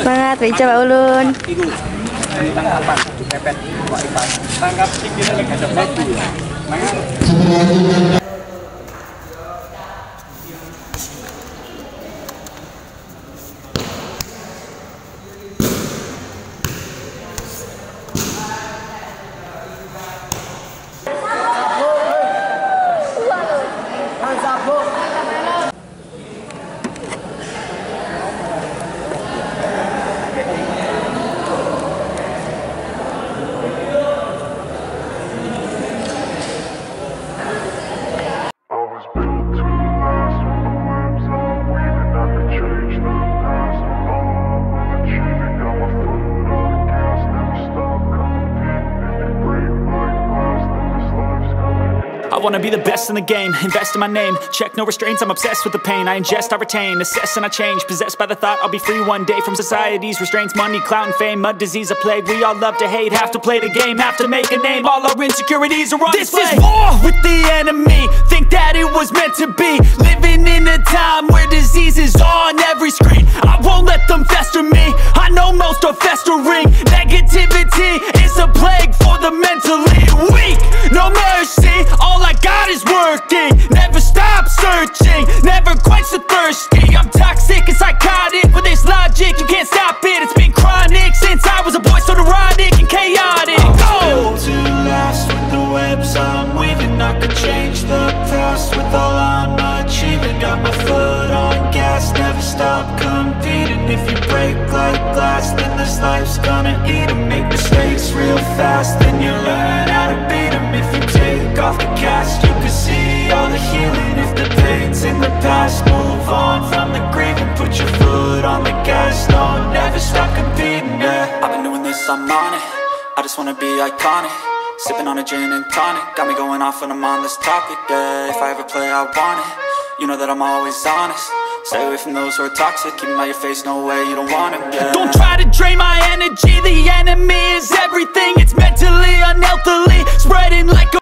Semangat, coba ulun. Tangkap tinggi lagi ada batu. I wanna be the best in the game, invest in my name. Check no restraints, I'm obsessed with the pain. I ingest, I retain, assess and I change. Possessed by the thought I'll be free one day from society's restraints. Money, clout and fame, mud, disease, a plague. We all love to hate, have to play the game, have to make a name. All our insecurities are on display. This is war with the enemy, think that it was meant to be. Living in a time where disease is on every screen. I won't let them fester me, I know most are festering. Negativity is a plague for the mentally weak. No mercy, all I got is working. Never stop searching, never quench the thirsty. I'm toxic and psychotic, with this logic you can't stop it. It's been chronic since I was a boy, so neurotic and chaotic. Built to last with the webs I'm weaving. I could change the past with all I'm achieving. Got my foot on gas, never stop competing. If you break like glass, then this life's gonna eat 'em. Make mistakes real fast, then you learn how to beat 'em. If you take off the cast, you can see all the healing. If the pain's in the past, move on from the grave and put your foot on the gas. No, never stop competing, yeah. I've been doing this, I'm on it. I just wanna be iconic. Sipping on a gin and tonic, got me going off when I'm on this topic, yeah. If I ever play, I want it. You know that I'm always honest. Stay away from those who are toxic. Keep them out your face, no way, you don't want it, yeah. Don't try to drain my energy. The enemy is everything. It's mentally, unhealthily, spreading like a